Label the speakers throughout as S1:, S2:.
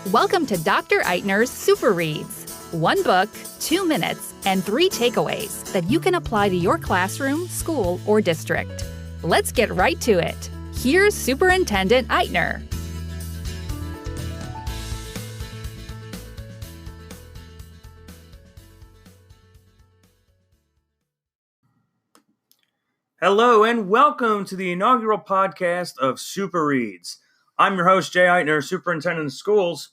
S1: Welcome to Dr. Eitner's Super Reads. One book, 2 minutes, and 3 takeaways that you can apply to your classroom, school, or district. Let's get right to it. Here's Superintendent Eitner.
S2: Hello and welcome to the inaugural podcast of Super Reads. I'm your host, Jay Eitner, Superintendent of Schools,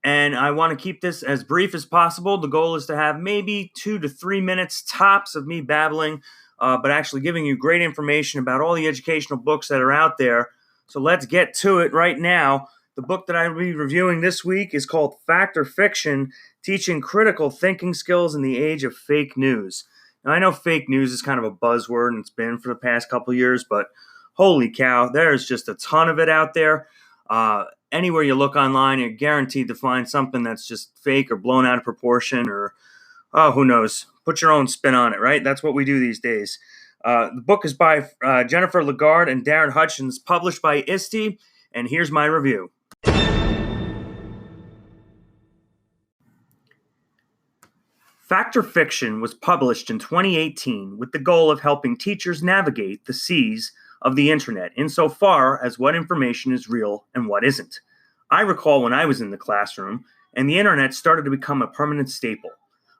S2: and I want to keep this as brief as possible. The goal is to have maybe 2 to 3 minutes tops of me babbling, but actually giving you great information about all the educational books that are out there. So let's get to it right now. The book that I will be reviewing this week is called Fact or Fiction: Teaching Critical Thinking Skills in the Age of Fake News. Now, I know fake news is kind of a buzzword, and it's been for the past couple years, but holy cow, there's just a ton of it out there. Anywhere you look online, you're guaranteed to find something that's just fake or blown out of proportion or, who knows, put your own spin on it, right? That's what we do these days. The book is by Jennifer Lagarde and Darren Hutchins, published by ISTE, and here's my review. Fact or Fiction was published in 2018 with the goal of helping teachers navigate the seas of the internet insofar as what information is real and what isn't. I recall when I was in the classroom and the internet started to become a permanent staple.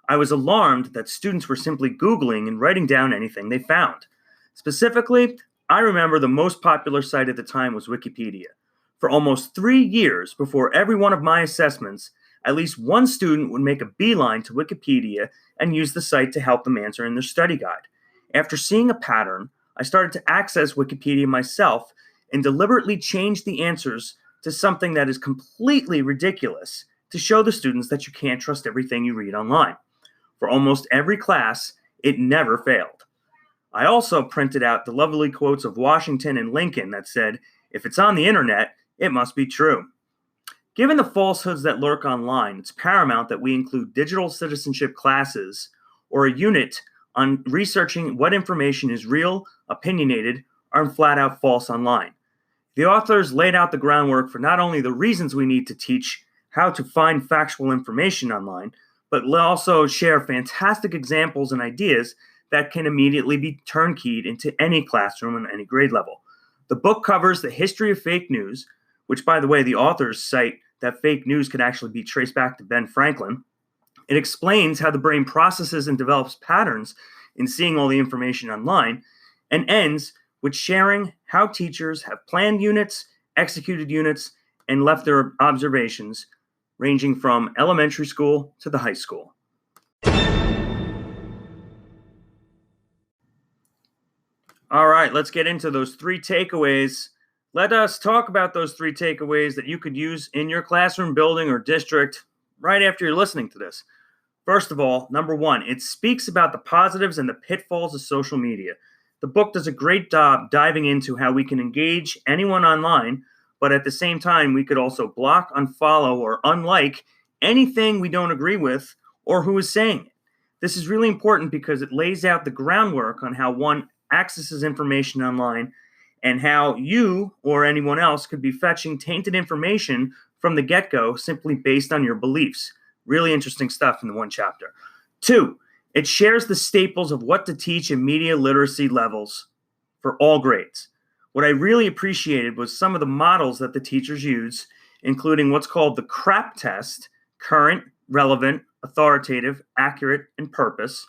S2: I was alarmed that students were simply Googling and writing down anything they found. Specifically, I remember the most popular site at the time was Wikipedia. For almost 3 years before every one of my assessments, at least one student would make a beeline to Wikipedia and use the site to help them answer in their study guide. After seeing a pattern, I started to access Wikipedia myself and deliberately changed the answers to something that is completely ridiculous to show the students that you can't trust everything you read online. For almost every class, it never failed. I also printed out the lovely quotes of Washington and Lincoln that said, "If it's on the internet, it must be true." Given the falsehoods that lurk online, it's paramount that we include digital citizenship classes or a unit on researching what information is real, opinionated, or flat out false online. The authors laid out the groundwork for not only the reasons we need to teach how to find factual information online, but also share fantastic examples and ideas that can immediately be turnkeyed into any classroom and any grade level. The book covers the history of fake news, which, by the way, the authors cite that fake news could actually be traced back to Ben Franklin. It explains how the brain processes and develops patterns in seeing all the information online, and ends with sharing how teachers have planned units, executed units, and left their observations, ranging from elementary school to the high school. All right, let's get into those 3 takeaways. Let us talk about those 3 takeaways that you could use in your classroom, building, or district right after you're listening to this. First of all, number 1, it speaks about the positives and the pitfalls of social media. The book does a great job diving into how we can engage anyone online, but at the same time, we could also block, unfollow, or unlike anything we don't agree with or who is saying it. This is really important because it lays out the groundwork on how one accesses information online and how you or anyone else could be fetching tainted information from the get-go simply based on your beliefs. Really interesting stuff in the 1 chapter. 2, it shares the staples of what to teach in media literacy levels for all grades. What I really appreciated was some of the models that the teachers use, including what's called the CRAP test: current, relevant, authoritative, accurate, and purpose,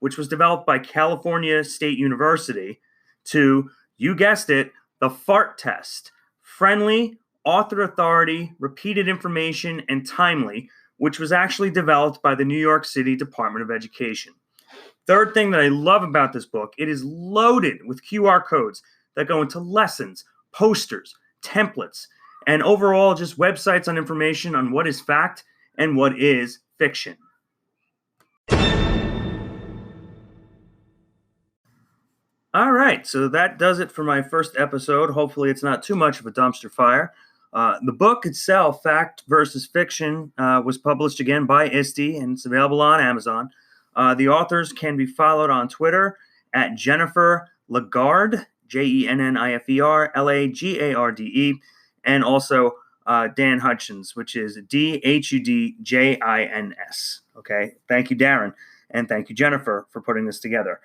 S2: which was developed by California State University, to, you guessed it, the FART test: friendly, author authority, repeated information, and timely, which was actually developed by the New York City Department of Education. Third thing that I love about this book, it is loaded with QR codes that go into lessons, posters, templates, and overall just websites on information on what is fact and what is fiction. All right, so that does it for my first episode. Hopefully it's not too much of a dumpster fire. The book itself, Fact versus Fiction, was published again by ISTE, and it's available on Amazon. The authors can be followed on Twitter at Jennifer Lagarde, JenniferLagarde, and also Dan Hutchins, which is DHUDJINS. Okay. Thank you, Darren. And thank you, Jennifer, for putting this together.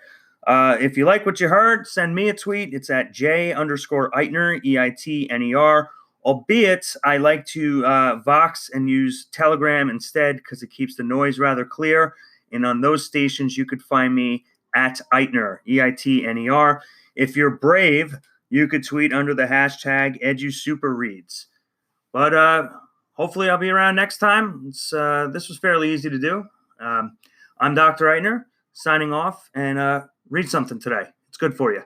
S2: If you like what you heard, send me a tweet. It's at J_Eitner, EITNER. Albeit, I like to Vox and use Telegram instead because it keeps the noise rather clear. And on those stations, you could find me at Eitner, EITNER. If you're brave, you could tweet under the hashtag EduSuperReads. But hopefully I'll be around next time. This was fairly easy to do. I'm Dr. Eitner, signing off, and read something today. It's good for you.